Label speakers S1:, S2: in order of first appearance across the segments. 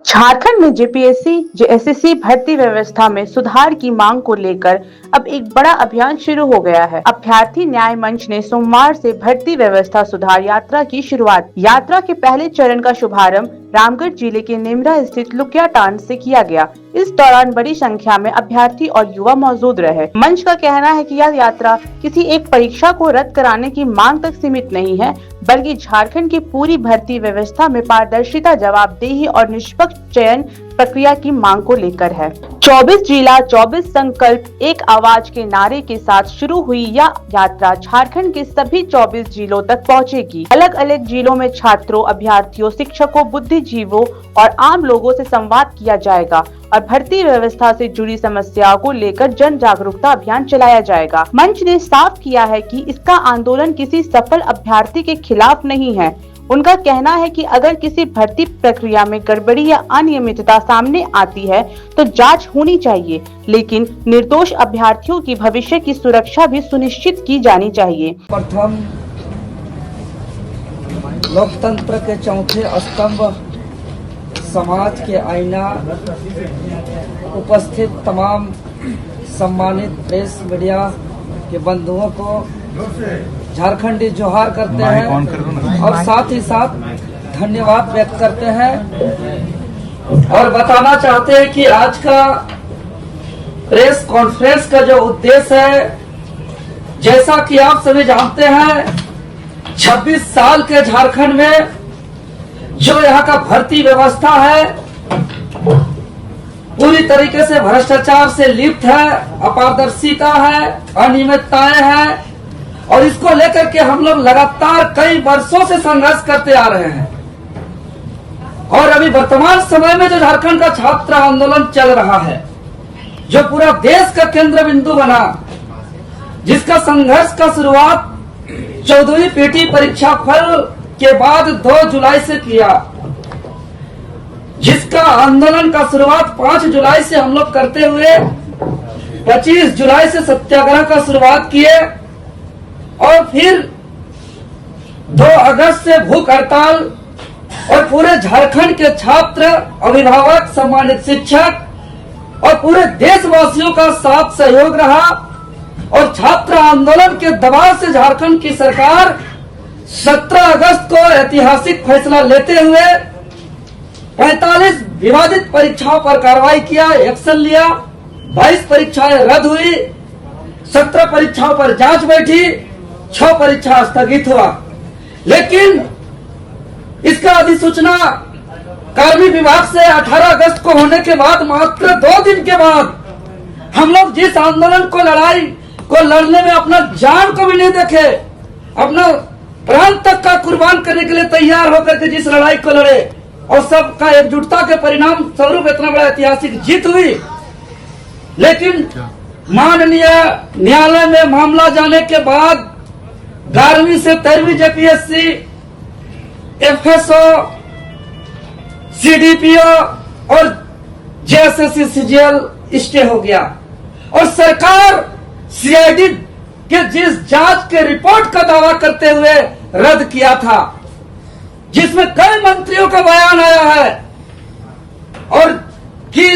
S1: झारखंड में JPSC JSSC भर्ती व्यवस्था में सुधार की मांग को लेकर अब एक बड़ा अभियान शुरू हो गया है। अभ्यर्थी न्याय मंच ने सोमवार से भर्ती व्यवस्था सुधार यात्रा की शुरुआत। यात्रा के पहले चरण का शुभारंभ रामगढ़ जिले के नेमरा स्थित लुकियाटांड से किया गया। इस दौरान बड़ी संख्या में अभ्यर्थी और युवा मौजूद रहे। मंच का कहना है कि यह यात्रा किसी एक परीक्षा को रद्द कराने की मांग तक सीमित नहीं है, बल्कि झारखंड की पूरी भर्ती व्यवस्था में पारदर्शिता, जवाबदेही और निष्पक्ष चयन प्रक्रिया की मांग को लेकर है। 24 जिला 24 संकल्प एक आवाज के नारे के साथ शुरू हुई यह यात्रा झारखंड के सभी 24 जिलों तक पहुंचेगी। अलग अलग जिलों में छात्रों, अभ्यर्थियों, शिक्षकों, बुद्धिजीवों और आम लोगों से संवाद किया जाएगा और भर्ती व्यवस्था से जुड़ी समस्याओं को लेकर जन जागरूकता अभियान चलाया जाएगा। मंच ने साफ किया है कि इसका आंदोलन किसी सफल अभ्यर्थी के खिलाफ नहीं है। उनका कहना है कि अगर किसी भर्ती प्रक्रिया में गड़बड़ी या अनियमितता सामने आती है तो जांच होनी चाहिए, लेकिन निर्दोष अभ्यर्थियों की भविष्य की सुरक्षा भी सुनिश्चित की जानी चाहिए।
S2: प्रथम लोकतंत्र के चौथे स्तंभ, समाज के आईना, उपस्थित तमाम सम्मानित प्रेस मीडिया के बंधुओं को झारखंडी जोहार करते हैं और साथ ही साथ धन्यवाद व्यक्त करते हैं और बताना चाहते हैं कि आज का प्रेस कॉन्फ्रेंस का जो उद्देश्य है, जैसा कि आप सभी जानते हैं, 26 साल के झारखंड में जो यहाँ का भर्ती व्यवस्था है पूरी तरीके से भ्रष्टाचार से लिप्त है, अपारदर्शिता है, अनियमितताएं हैं और इसको लेकर के हम लोग लगातार कई वर्षों से संघर्ष करते आ रहे हैं। और अभी वर्तमान समय में जो झारखंड का छात्र आंदोलन चल रहा है, जो पूरा देश का केंद्र बिंदु बना, जिसका संघर्ष का शुरुआत 14वीं पीटी परीक्षा फल के बाद 2 जुलाई से किया, जिसका आंदोलन का शुरुआत 5 जुलाई से हम लोग करते हुए 25 जुलाई से सत्याग्रह का शुरुआत किए और फिर 2 अगस्त से भूख हड़ताल और पूरे झारखंड के छात्र, अभिभावक, सम्मानित शिक्षक और पूरे देशवासियों का साथ सहयोग रहा और छात्र आंदोलन के दबाव से झारखंड की सरकार 17 अगस्त को ऐतिहासिक फैसला लेते हुए 45 विवादित परीक्षाओं पर कार्रवाई किया, एक्शन लिया। 22 परीक्षाएं रद्द हुई, 17 परीक्षाओं पर जांच बैठी, 6 परीक्षा स्थगित हुआ। लेकिन इसका अधिसूचना कार्मिक विभाग से 18 अगस्त को होने के बाद मात्र 2 दिन के बाद हम लोग जिस आंदोलन को लड़ने में अपना जान को भी नहीं देखे, अपना प्राण तक का कुर्बान करने के लिए तैयार होकर के जिस लड़ाई को लड़े और सबका एकजुटता के परिणाम स्वरूप इतना बड़ा ऐतिहासिक जीत हुई, लेकिन माननीय न्यायालय में मामला जाने के बाद 11वीं से 13वीं जेपीएससी, एफएसओ, सीडीपीओ और जेएसएससी सीजीएल स्टे हो गया और सरकार सीआईडी के जिस जांच के रिपोर्ट का दावा करते हुए रद्द किया था, जिसमें कई मंत्रियों का बयान आया है और कि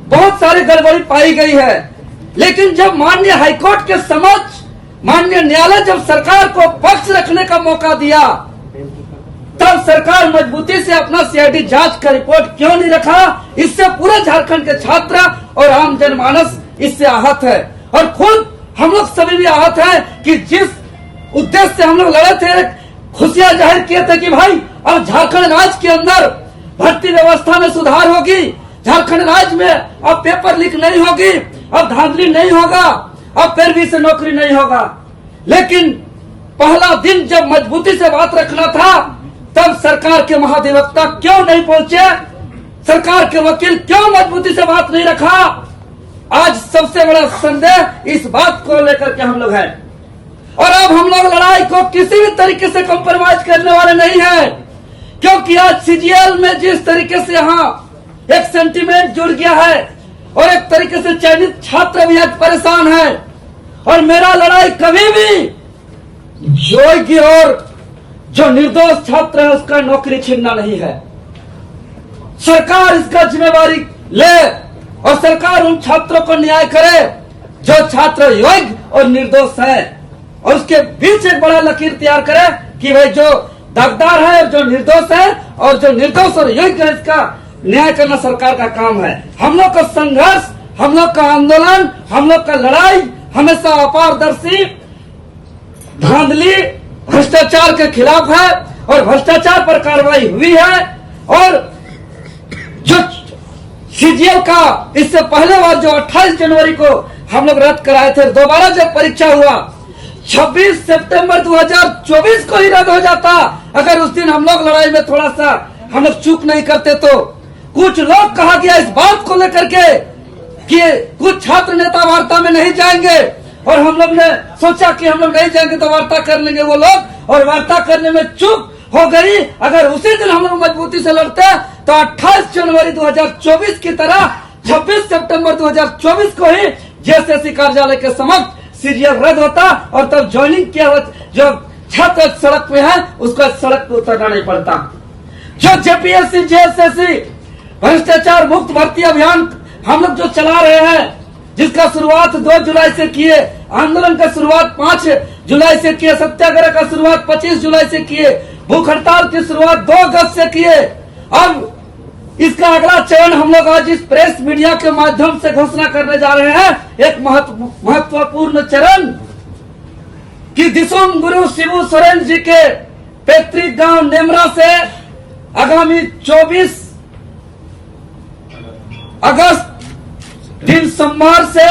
S2: बहुत सारी गड़बड़ी पाई गई है, लेकिन जब माननीय हाईकोर्ट के समक्ष माननीय न्यायालय जब सरकार को पक्ष रखने का मौका दिया, तब सरकार मजबूती से अपना सीआईडी जांच का रिपोर्ट क्यों नहीं रखा? इससे पूरे झारखंड के छात्र और आम जनमानस इससे आहत है और खुद हम लोग सभी भी आहत हैं कि जिस उद्देश्य से हम लोग लड़े थे, खुशियां जाहिर किए थे कि भाई अब झारखंड राज्य के अंदर भर्ती व्यवस्था में सुधार होगी, झारखंड राज्य में अब पेपर लीक नहीं होगी, अब धांधली नहीं होगा, अब पैरवी से नौकरी नहीं होगा। लेकिन पहला दिन जब मजबूती से बात रखना था, तब सरकार के महाधिवक्ता क्यों नहीं पहुंचे, सरकार के वकील क्यों मजबूती से बात नहीं रखा? आज सबसे बड़ा संदेह इस बात को लेकर के हम लोग हैं और अब हम लोग लड़ाई को किसी भी तरीके से कॉम्प्रोमाइज करने वाले नहीं है, क्योंकि आज सीजीएल में जिस तरीके से यहाँ एक सेंटीमेंट जुड़ गया है और एक तरीके से चयनित छात्र भी आज परेशान है और मेरा लड़ाई कभी भी योग्य और जो निर्दोष छात्र है उसका नौकरी छीनना नहीं है। सरकार इसका जिम्मेवारी ले और सरकार उन छात्रों को न्याय करे जो छात्र योग्य और निर्दोष है, और उसके बीच एक बड़ा लकीर तैयार करे कि भाई जो दागदार है, जो निर्दोष है और जो निर्दोष और योग्य है, इसका न्याय करना सरकार का काम है। हम लोग का संघर्ष, हम लोग का आंदोलन, हम लोग का लड़ाई हमेशा अपारदर्शी, धांधली, भ्रष्टाचार के खिलाफ है और भ्रष्टाचार पर कार्रवाई हुई है। और जो सीजीएल का इससे पहले बार जो 28 जनवरी को हम लोग रद्द कराए थे, दोबारा जब परीक्षा हुआ 26 सितंबर 2024 को ही रद्द हो जाता अगर उस दिन हम लोग लड़ाई में थोड़ा सा हम लोग चूक नहीं करते तो। कुछ लोग कहा गया इस बात को लेकर के कि कुछ छात्र नेता वार्ता में नहीं जाएंगे, और हम लोग ने सोचा कि हम लोग नहीं जाएंगे तो वार्ता कर लेंगे वो लोग, और वार्ता करने में चूक हो गई। अगर उसी दिन हम लोग मजबूती से लड़ते तो 28 जनवरी 2024 की तरह 26 सितंबर 2024 को ही जेएसएससी कार्यालय के समक्ष सीजीएल रद्द होता, और तब ज्वाइनिंग किया हुआ जो छात्र सड़क पे है उसको सड़क पे उतरना नहीं पड़ता। जो जेपीएससी जेएसएससी भ्रष्टाचार मुक्त भर्ती अभियान हम लोग जो चला रहे हैं, जिसका शुरुआत 2 जुलाई से किए, आंदोलन का शुरुआत 5 जुलाई से किए, सत्याग्रह का शुरुआत 25 जुलाई से किए, भूख हड़ताल की शुरुआत 2 अगस्त से किए। अब इसका अगला चरण हम लोग आज इस प्रेस मीडिया के माध्यम से घोषणा करने जा रहे हैं, एक महत्वपूर्ण चरण कि दिसुम गुरु शिबू सोरेन जी के पैतृक गांव नेमरा से आगामी 24 अगस्त दिन सोमवार से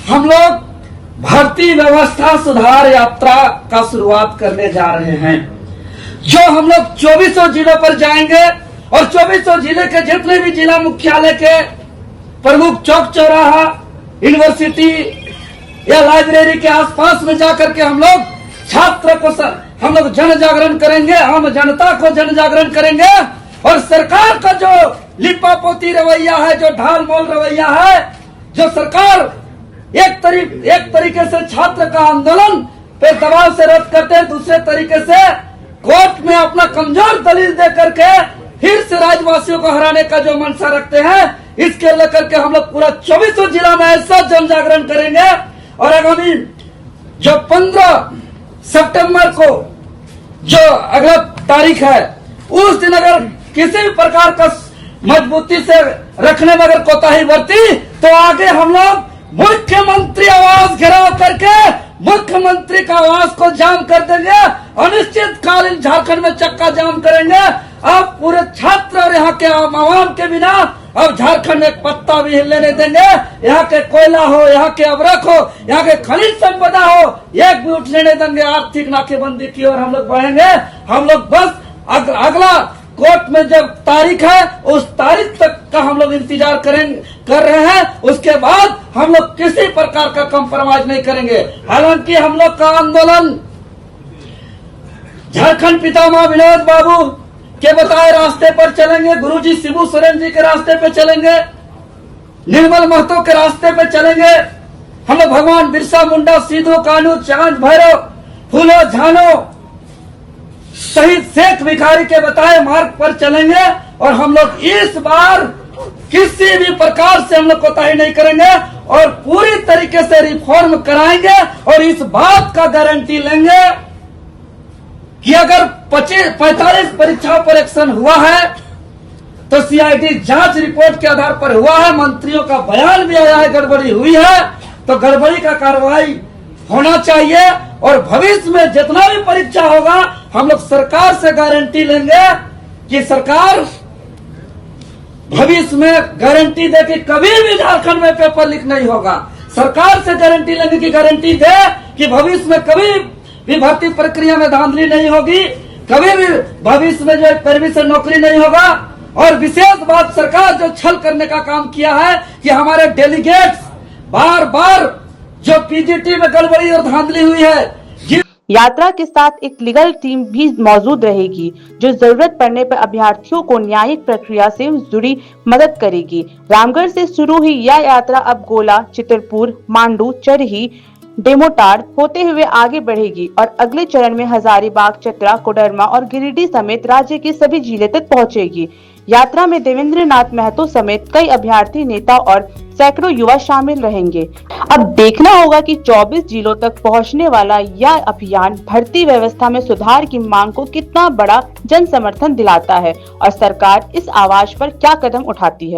S2: हम लोग भर्ती व्यवस्था सुधार यात्रा का शुरुआत करने जा रहे हैं, जो हम लोग 2400 जिलों पर जाएंगे और 2400 जिले के जितने भी जिला मुख्यालय के प्रमुख चौक चौराहा, यूनिवर्सिटी या लाइब्रेरी के आसपास में जाकर के हम लोग छात्र को हम लोग जन जागरण करेंगे, आम जनता को जन जागरण करेंगे। और सरकार का जो लिपापोती रवैया है, जो ढाल मोल रवैया है, जो सरकार एक तरीके से छात्र का आंदोलन पे दबाव से रद्द करते हैं, दूसरे तरीके से कोर्ट में अपना कमजोर दलील दे करके फिर से राज्यवासियों को हराने का जो मंशा रखते हैं, इसके लेकर के हम लोग पूरा 2400 जिला में ऐसा जन जागरण करेंगे। और आगामी जो 15 सितंबर को जो अगला तारीख है, उस दिन अगर किसी भी प्रकार का मजबूती से रखने में अगर कोताही बरती तो आगे हम लोग मुख्यमंत्री आवास घेराव करके मुख्यमंत्री का आवास को जाम कर देंगे, अनिश्चितकालीन झारखंड में चक्का जाम करेंगे। अब पूरे छात्र और यहाँ के आवाम के बिना अब झारखंड में एक पत्ता भी हिलने नहीं देंगे। यहाँ के कोयला हो, यहाँ के अवरक हो, यहाँ के खनिज संपदा हो, एक भी उठने नहीं देंगे। आर्थिक नाकेबंदी की ओर हम लोग बढ़ेंगे। हम लोग बस अगला कोर्ट में जब तारीख है उस तारीख तक का हम लोग इंतजार कर रहे हैं। उसके बाद हम लोग किसी प्रकार का कंप्रोमाइज नहीं करेंगे। हालांकि हम लोग का आंदोलन झारखंड पितामह विनोद बाबू के बताए रास्ते पर चलेंगे, गुरुजी शिबू सोरेन जी के रास्ते पे चलेंगे, निर्मल महतो के रास्ते पे चलेंगे। हम लोग भगवान बिरसा मुंडा, सिद्धू कान्हू, चांद भैरव, फूलो झानो, शहीद शेख भिखारी के बताए मार्ग पर चलेंगे। और हम लोग इस बार किसी भी प्रकार से हम लोग कोताही नहीं करेंगे और पूरी तरीके से रिफॉर्म कराएंगे। और इस बात का गारंटी लेंगे कि अगर 45 परीक्षाओं पर एक्शन हुआ है तो सीआईडी जांच रिपोर्ट के आधार पर हुआ है, मंत्रियों का बयान भी आया है, गड़बड़ी हुई है तो गड़बड़ी का कार्रवाई होना चाहिए। और भविष्य में जितना भी परीक्षा होगा हम लोग सरकार से गारंटी लेंगे कि सरकार भविष्य में गारंटी दे कि कभी भी झारखंड में पेपर लीक नहीं होगा। सरकार से गारंटी लेंगे कि गारंटी दे कि भविष्य में कभी भी भर्ती प्रक्रिया में धांधली नहीं होगी, कभी भी भविष्य में जो पैरवी से नौकरी नहीं होगा। और विशेष बात, सरकार जो छल करने का काम किया है कि हमारे डेलीगेट्स बार बार जो पीजीटी में गड़बड़ी और धांधली हुई है।
S1: यात्रा के साथ एक लीगल टीम भी मौजूद रहेगी जो जरूरत पड़ने पर अभ्यर्थियों को न्यायिक प्रक्रिया से जुड़ी मदद करेगी। रामगढ़ से शुरू हुई यह यात्रा अब गोला, चित्रपुर, मांडू, चरही, डेमोटार होते हुए आगे बढ़ेगी और अगले चरण में हजारीबाग, चतरा, कोडरमा और गिरिडीह समेत राज्य के सभी जिले तक पहुंचेगी। यात्रा में देवेंद्र नाथ महतो समेत कई अभ्यर्थी नेता और सैकड़ों युवा शामिल रहेंगे। अब देखना होगा कि 24 जिलों तक पहुंचने वाला यह अभियान भर्ती व्यवस्था में सुधार की मांग को कितना बड़ा जन समर्थन दिलाता है और सरकार इस आवाज पर क्या कदम उठाती है।